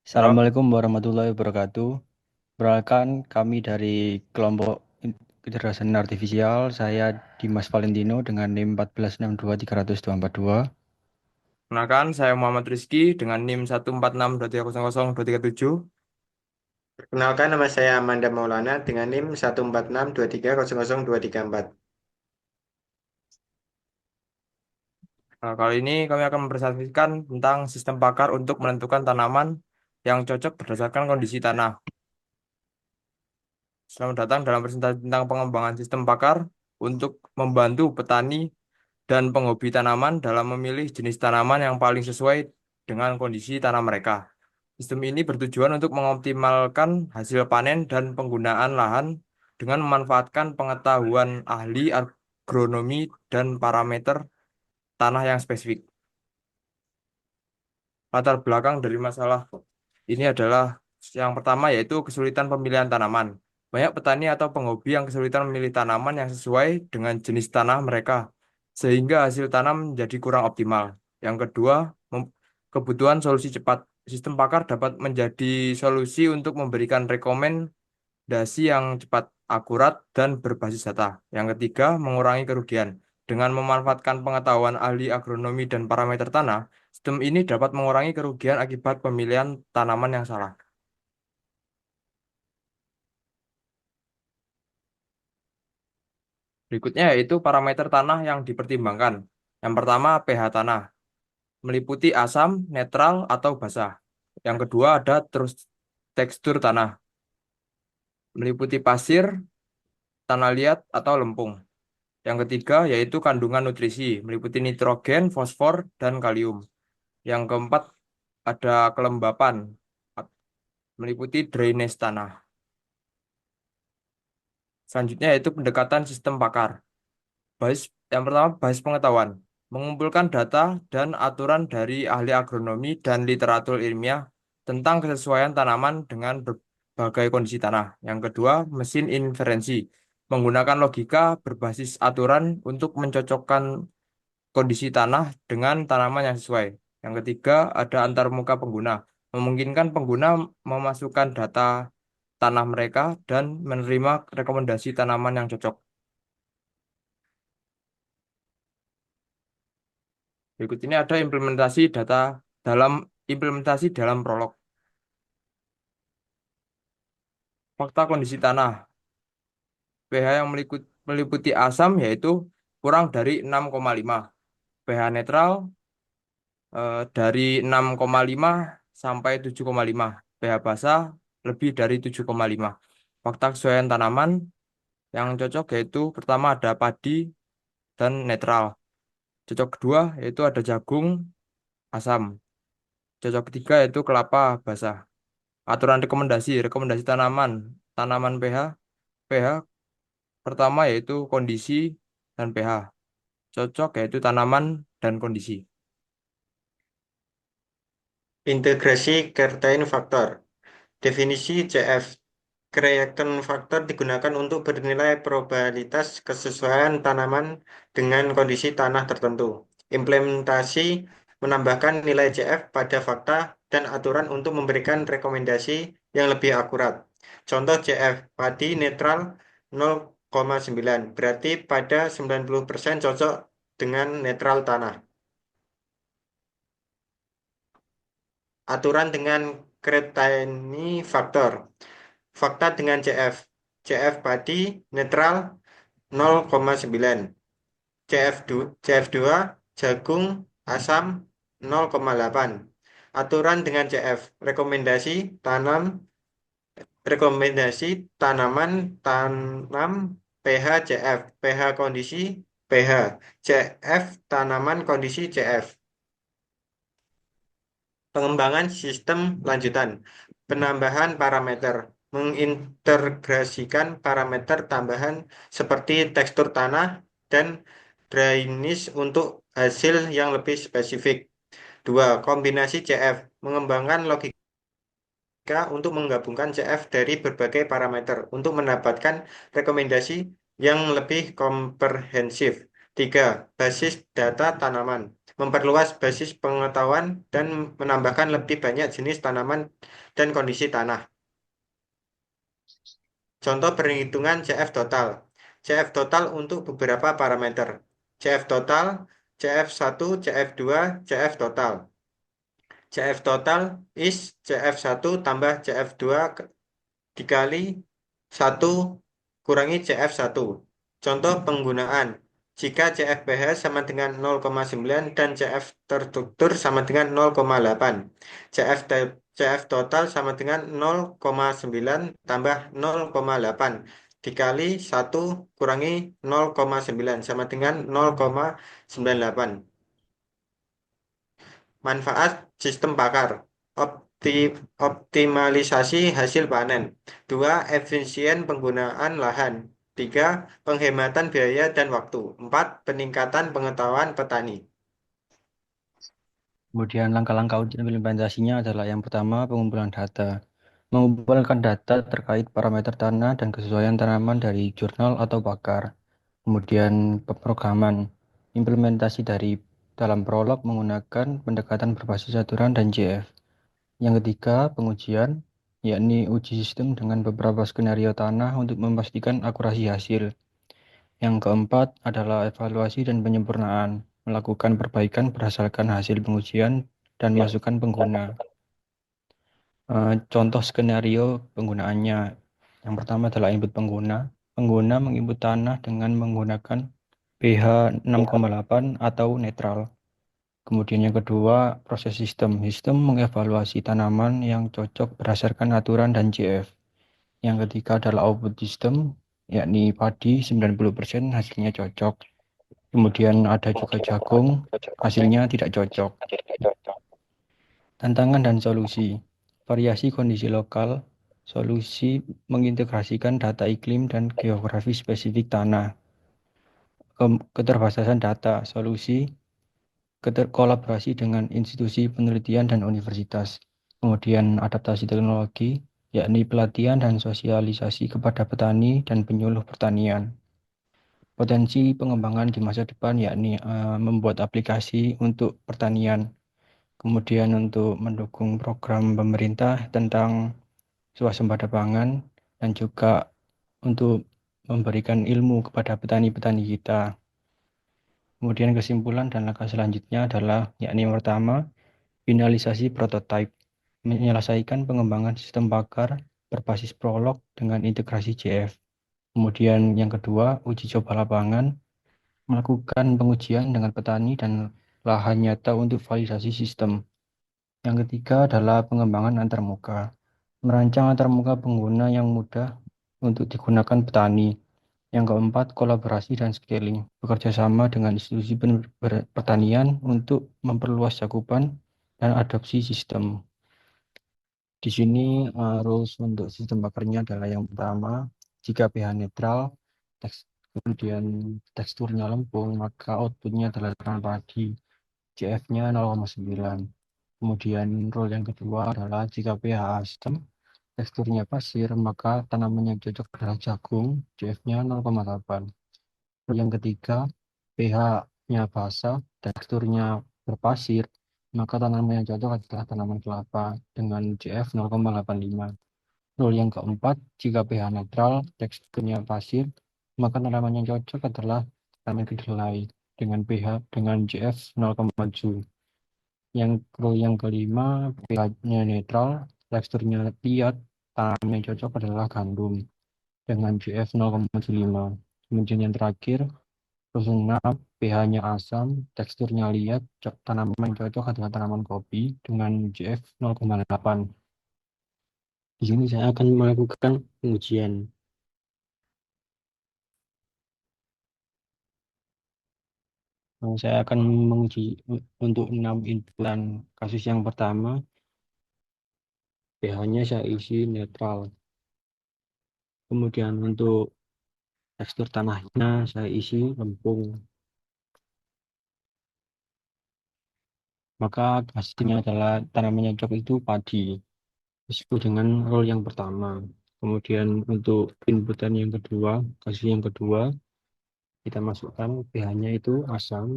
Halo, Assalamualaikum warahmatullahi wabarakatuh. Perkenalkan kami dari kelompok kecerdasan artifisial. Saya Dimas Valentino dengan NIM 1462300 242. kenalkan saya Muhammad Rizky dengan NIM 1462300 237. Perkenalkan nama saya Amanda Maulana dengan NIM 14623000234. Nah, kali ini kami akan mempresentasikan tentang sistem pakar untuk menentukan tanaman yang cocok berdasarkan kondisi tanah. Selamat datang dalam presentasi tentang pengembangan sistem pakar untuk membantu petani dan penghobi tanaman dalam memilih jenis tanaman yang paling sesuai dengan kondisi tanah mereka. Sistem ini bertujuan untuk mengoptimalkan hasil panen dan penggunaan lahan dengan memanfaatkan pengetahuan ahli agronomi dan parameter tanah yang spesifik. Latar belakang dari masalah ini adalah yang pertama yaitu kesulitan pemilihan tanaman. Banyak petani atau penghobi yang kesulitan memilih tanaman yang sesuai dengan jenis tanah mereka, sehingga hasil tanam menjadi kurang optimal. Yang kedua, kebutuhan solusi cepat. Sistem pakar dapat menjadi solusi untuk memberikan rekomendasi yang cepat, akurat, dan berbasis data. Yang ketiga, mengurangi kerugian. Dengan memanfaatkan pengetahuan ahli agronomi dan parameter tanah, sistem ini dapat mengurangi kerugian akibat pemilihan tanaman yang salah. Berikutnya yaitu parameter tanah yang dipertimbangkan. Yang pertama, pH tanah, meliputi asam, netral, atau basah. Yang kedua ada terus tekstur tanah, meliputi pasir, tanah liat, atau lempung. Yang ketiga yaitu kandungan nutrisi, meliputi nitrogen, fosfor, dan kalium. Yang keempat ada kelembapan, meliputi drainase tanah. Selanjutnya yaitu pendekatan sistem pakar. Basis, yang pertama, basis pengetahuan. Mengumpulkan data dan aturan dari ahli agronomi dan literatur ilmiah tentang kesesuaian tanaman dengan berbagai kondisi tanah. Yang kedua, mesin inferensi. Menggunakan logika berbasis aturan untuk mencocokkan kondisi tanah dengan tanaman yang sesuai. Yang ketiga, ada antarmuka pengguna. Memungkinkan pengguna memasukkan data tanah mereka dan menerima rekomendasi tanaman yang cocok. Berikut ini ada implementasi dalam prolog. Fakta kondisi tanah. pH yang meliputi asam yaitu kurang dari 6,5. pH netral dari 6,5 sampai 7,5. pH basah lebih dari 7,5. Fakta kesesuaian tanaman yang cocok yaitu pertama ada padi dan netral. Cocok kedua yaitu ada jagung asam. Cocok ketiga yaitu kelapa basah. Aturan rekomendasi tanaman, tanaman pH pertama yaitu kondisi dan pH. Cocok yaitu tanaman dan kondisi. Integrasi Certain Factor. Definisi CF. Certain Factor digunakan untuk bernilai probabilitas kesesuaian tanaman dengan kondisi tanah tertentu. Implementasi menambahkan nilai CF pada fakta dan aturan untuk memberikan rekomendasi yang lebih akurat. Contoh CF, padi netral 0,9, berarti pada 90% cocok dengan netral tanah. Aturan dengan Cretani faktor. Fakta dengan CF. CF padi netral 0,9. CF2 jagung asam 0,8. Aturan dengan CF. Rekomendasi tanaman tanam pH CF. pH kondisi pH. CF tanaman kondisi CF. Pengembangan sistem lanjutan, penambahan parameter, mengintegrasikan parameter tambahan seperti tekstur tanah dan drainase untuk hasil yang lebih spesifik. Dua, kombinasi CF, mengembangkan logika untuk menggabungkan CF dari berbagai parameter untuk mendapatkan rekomendasi yang lebih komprehensif. Tiga, basis data tanaman. Memperluas basis pengetahuan dan menambahkan lebih banyak jenis tanaman dan kondisi tanah. Contoh perhitungan CF total. CF total untuk beberapa parameter. CF total, CF1, CF2, CF total. CF total is CF1 tambah CF2 dikali 1 kurangi CF1. Contoh penggunaan. Jika CFPH sama dengan 0,9 dan CF terstruktur sama dengan 0,8. CF total sama dengan 0,9 tambah 0,8 dikali 1 kurangi 0,9 sama dengan 0,98. Manfaat sistem pakar. Optimalisasi hasil panen. Dua, efisien penggunaan lahan. Tiga, penghematan biaya dan waktu. Empat, peningkatan pengetahuan petani. Kemudian langkah-langkah uji implementasinya adalah yang pertama pengumpulan data. Mengumpulkan data terkait parameter tanah dan kesesuaian tanaman dari jurnal atau pakar. Kemudian pemrograman. Implementasi dari dalam prolog menggunakan pendekatan berbasis aturan dan JF. Yang ketiga, pengujian, yakni uji sistem dengan beberapa skenario tanah untuk memastikan akurasi hasil. Yang keempat adalah evaluasi dan penyempurnaan, melakukan perbaikan berdasarkan hasil pengujian dan masukan pengguna. Contoh skenario penggunaannya. Yang pertama adalah input pengguna. Pengguna menginput tanah dengan menggunakan pH 6,8 atau netral. Kemudian yang kedua, proses sistem. Sistem mengevaluasi tanaman yang cocok berdasarkan aturan dan JF. Yang ketiga adalah output sistem, yakni padi 90% hasilnya cocok. Kemudian ada juga jagung, hasilnya tidak cocok. Tantangan dan solusi. Variasi kondisi lokal, solusi mengintegrasikan data iklim dan geografi spesifik tanah. Keterbatasan data, solusi kolaborasi dengan institusi penelitian dan universitas. Kemudian adaptasi teknologi, yakni pelatihan dan sosialisasi kepada petani dan penyuluh pertanian. Potensi pengembangan di masa depan yakni membuat aplikasi untuk pertanian, kemudian untuk mendukung program pemerintah tentang swasembada pangan, dan juga untuk memberikan ilmu kepada petani-petani kita. Kemudian kesimpulan dan langkah selanjutnya adalah yakni yang pertama, finalisasi prototipe, menyelesaikan pengembangan sistem bakar berbasis prolog dengan integrasi JF. Kemudian yang kedua, uji coba lapangan, melakukan pengujian dengan petani dan lahan nyata untuk validasi sistem. Yang ketiga adalah pengembangan antarmuka, merancang antarmuka pengguna yang mudah untuk digunakan petani. Yang keempat, kolaborasi dan scaling, bekerja sama dengan institusi pertanian untuk memperluas cakupan dan adopsi sistem. Di sini rules untuk sistem bakarnya adalah yang pertama, jika pH netral, kemudian teksturnya lempung, maka outputnya adalah tanah padi, CF-nya 0,9. Kemudian rule yang kedua adalah jika pH asam, teksturnya pasir, maka tanaman yang cocok adalah jagung, CF-nya 0,8. Yang ketiga, pH-nya basah, teksturnya berpasir, maka tanaman yang cocok adalah tanaman kelapa dengan CF 0,85. Rule yang keempat, jika pH netral, teksturnya pasir, maka tanaman yang cocok adalah tanaman kedelai dengan pH dengan CF 0,7. Yang rule yang kelima, pH-nya netral, teksturnya liat, tanaman yang cocok adalah gandum dengan CF 0,75. Kemudian yang terakhir, rule 6, pH-nya asam, teksturnya liat, tanaman yang cocok adalah tanaman kopi dengan CF 0,8. Di sini saya akan melakukan pengujian. Saya akan menguji untuk 6 inputan. Kasus yang pertama, pH-nya saya isi netral. Kemudian untuk tekstur tanahnya saya isi lempung. Maka hasilnya adalah tanaman yang cocok itu padi. Disebut dengan role yang pertama. Kemudian untuk inputan yang kedua, kasus yang kedua, kita masukkan pH-nya itu asam,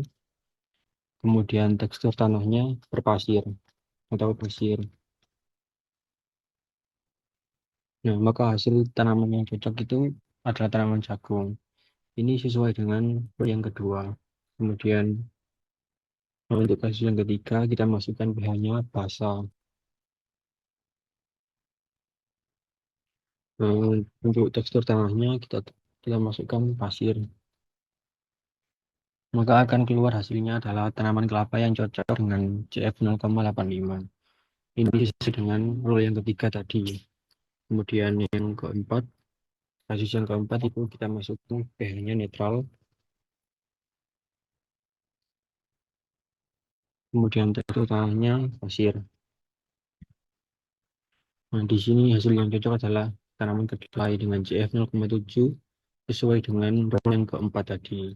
kemudian tekstur tanahnya berpasir atau pasir. Nah, maka hasil tanaman yang cocok itu adalah tanaman jagung. Ini sesuai dengan yang kedua. Kemudian untuk kasus yang ketiga, kita masukkan pH-nya basa. Untuk tekstur tanahnya kita masukkan pasir. Maka akan keluar hasilnya adalah tanaman kelapa yang cocok dengan CF 0,85. Ini sesuai dengan rule yang ketiga tadi. Kemudian yang keempat, kasus yang keempat itu kita masukkan pH-nya netral. Kemudian tekstur tanahnya pasir. Nah, di sini hasil yang cocok adalah tanaman kedelai dengan CF 0,7 sesuai dengan rule yang keempat tadi.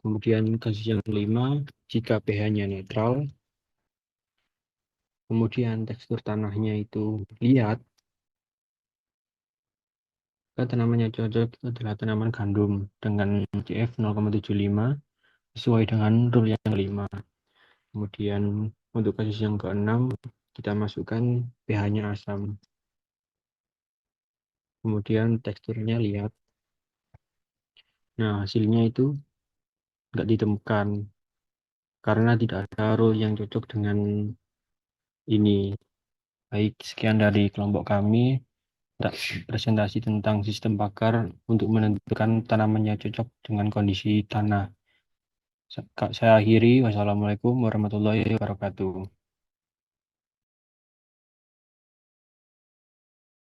Kemudian kasus yang kelima, jika pH-nya netral, kemudian tekstur tanahnya itu liat, maka tanamannya cocok adalah tanaman gandum dengan CF 0,75 sesuai dengan rule yang kelima. Kemudian untuk kasus yang keenam, kita masukkan pH-nya asam. Kemudian teksturnya liat. Nah, hasilnya itu nggak ditemukan karena tidak ada rule yang cocok dengan ini. Baik, sekian dari kelompok kami. Presentasi tentang sistem pagar untuk menentukan tanaman yang cocok dengan kondisi tanah. Saya akhiri. Wassalamualaikum warahmatullahi wabarakatuh.